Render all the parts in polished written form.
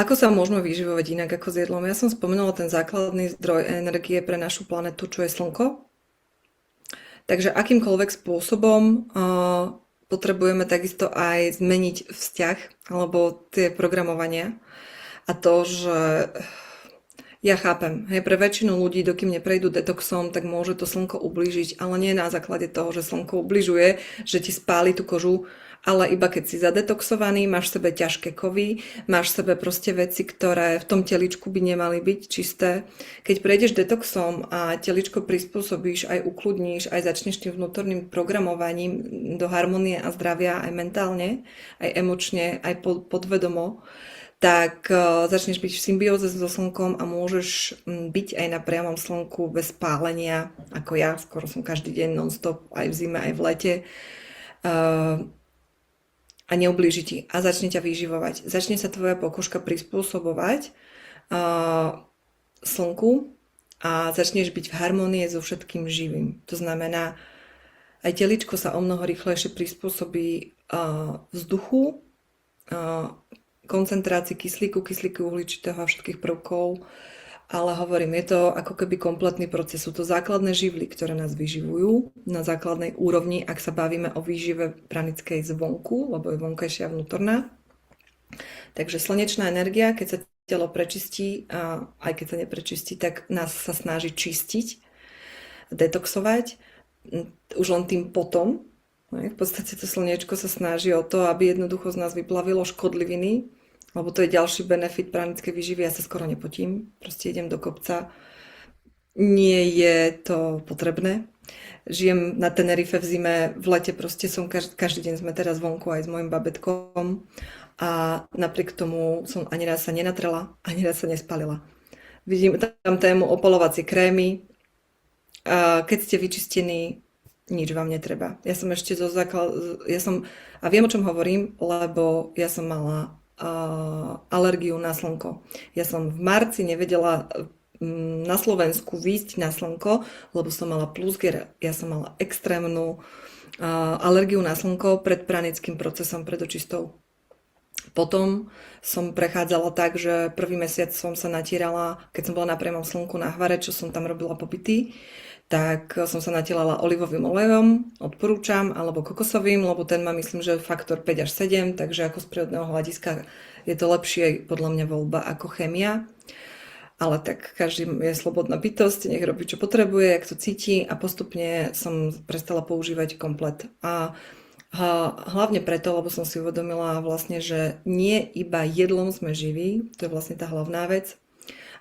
Ako sa môžeme vyživovať inak ako s jedlom? Ja som spomenula ten základný zdroj energie pre našu planetu, čo je slnko. Takže akýmkoľvek spôsobom potrebujeme takisto aj zmeniť vzťah alebo tie programovania. A to, že ja chápem, hej, pre väčšinu ľudí, dokým neprejdú detoxom, tak môže to slnko ublížiť, ale nie na základe toho, že slnko ubližuje, že ti spáli tú kožu, ale iba keď si zadetoxovaný, máš v sebe ťažké kovy, máš v sebe proste veci, ktoré v tom teličku by nemali byť čisté. Keď prejdeš detoxom a teličko prispôsobíš, aj ukludníš, aj začneš tým vnútorným programovaním do harmonie a zdravia aj mentálne, aj emočne, aj podvedomo, tak začneš byť v symbióze so slnkom a môžeš byť aj na priamom slnku bez pálenia, ako ja, skoro som každý deň non-stop, aj v zime, aj v lete. A neublíži ti a začne ťa vyživovať. Začne sa tvoja pokožka prispôsobovať slnku a začneš byť v harmonii so všetkým živým. To znamená, aj teličko sa o mnoho rýchlejšie prispôsobí vzduchu, koncentrácii kyslíku uhličitého a všetkých prvkov, ale hovorím, je to ako keby kompletný proces. Sú to základné živly, ktoré nás vyživujú na základnej úrovni, ak sa bavíme o výžive pranickej zvonku, lebo je vonkajšia a vnútorná. Takže slnečná energia, keď sa telo prečistí, a aj keď sa neprečistí, tak nás sa snaží čistiť, detoxovať, už len tým potom. V podstate to slniečko sa snaží o to, aby jednoducho z nás vyplavilo škodliviny, lebo to je ďalší benefit pranickej výživy. Ja sa skoro nepotím, proste idem do kopca. Nie je to potrebné. Žijem na Tenerife v zime, v lete proste som, každý deň sme teraz vonku aj s mojim babetkom a napriek tomu som ani raz sa nenatrela, ani raz sa nespalila. Vidím tam tému opalovacie krémy. Keď ste vyčistení, nič vám netreba. Ja som ešte a viem, o čom hovorím, lebo ja som mala alergiu na slnko. Ja som v marci nevedela na Slovensku výjsť na slnko, lebo som mala plusger. Ja som mala extrémnu alergiu na slnko pred pranickým procesom, pred očistou. Potom som prechádzala tak, že prvý mesiac som sa natierala, keď som bola na priamom slnku na Hvare, čo som tam robila pobyty, tak som sa natielala olivovým olejom, odporúčam, alebo kokosovým, lebo ten má, myslím, že faktor 5 až 7, takže ako z prírodného hľadiska je to lepšie podľa mňa voľba ako chémia. Ale tak každý je slobodná bytosť, nech robí čo potrebuje, jak to cíti a postupne som prestala používať komplet. A hlavne preto, lebo som si uvedomila vlastne, že nie iba jedlom sme živí, to je vlastne tá hlavná vec.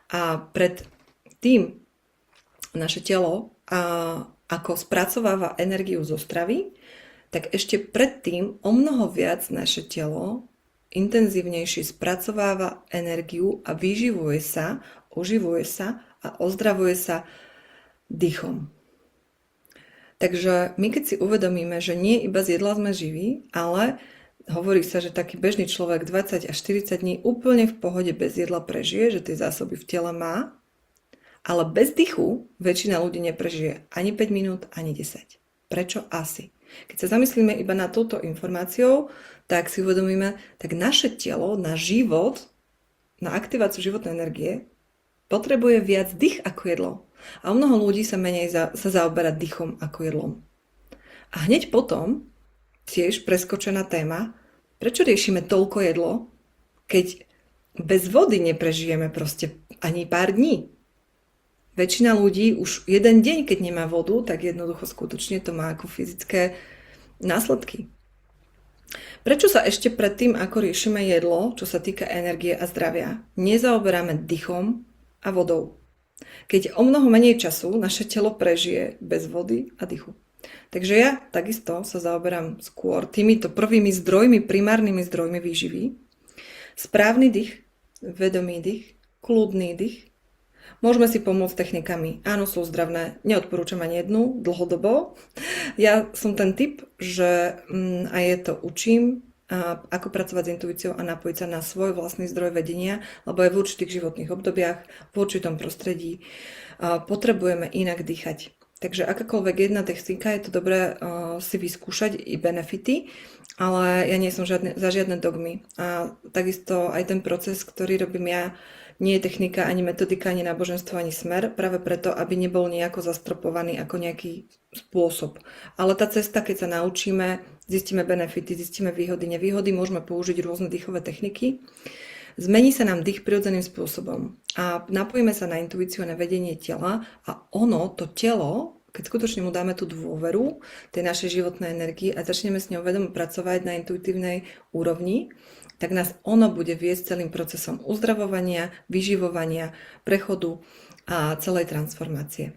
A pred tým naše telo ako spracováva energiu zo stravy, tak ešte predtým o mnoho viac naše telo intenzívnejšie spracováva energiu a vyživuje sa, oživuje sa a ozdravuje sa dýchom. Takže my keď si uvedomíme, že nie iba z jedla sme živí, ale hovorí sa, že taký bežný človek 20 až 40 dní úplne v pohode bez jedla prežije, že tie zásoby v tele má, ale bez dychu väčšina ľudí neprežije ani 5 minút, ani 10. Prečo asi? Keď sa zamyslíme iba na touto informáciou, tak si uvedomíme, tak naše telo na život, na aktiváciu životnej energie potrebuje viac dých ako jedlo. A mnoho ľudí sa menej sa zaoberá dýchom ako jedlom. A hneď potom, tiež preskočená téma, prečo riešime toľko jedlo, keď bez vody neprežijeme proste ani pár dní. Väčšina ľudí už jeden deň, keď nemá vodu, tak jednoducho skutočne to má ako fyzické následky. Prečo sa ešte predtým, ako riešime jedlo, čo sa týka energie a zdravia, nezaoberáme dýchom a vodou? Keď o mnoho menej času naše telo prežije bez vody a dýchu. Takže ja takisto sa zaoberám skôr týmito prvými zdrojmi, primárnymi zdrojmi výživy. Správny dých, vedomý dých, kľudný dých. Môžeme si pomôcť technikami. Áno, sú zdravné. Neodporúčam ani jednu dlhodobo. Ja som ten typ, že aj je to učím, ako pracovať s intuíciou a napojiť sa na svoj vlastný zdroj vedenia, lebo aj v určitých životných obdobiach, v určitom prostredí potrebujeme inak dýchať. Takže akákoľvek jedna technika je to dobré si vyskúšať i benefity, ale ja nie som za žiadne dogmy. A takisto aj ten proces, ktorý robím ja, nie je technika, ani metodika, ani náboženstvo, ani smer, práve preto, aby nebol nejako zastropovaný ako nejaký spôsob. Ale tá cesta, keď sa naučíme, zistíme benefity, zistíme výhody, nevýhody, môžeme použiť rôzne dýchové techniky. Zmení sa nám dých prirodzeným spôsobom a napojíme sa na intuíciu a na vedenie tela a ono, to telo, keď skutočne mu dáme tú dôveru tej našej životnej energii a začneme s ňou vedomo pracovať na intuitívnej úrovni, tak nás ono bude viesť celým procesom uzdravovania, vyživovania, prechodu a celej transformácie.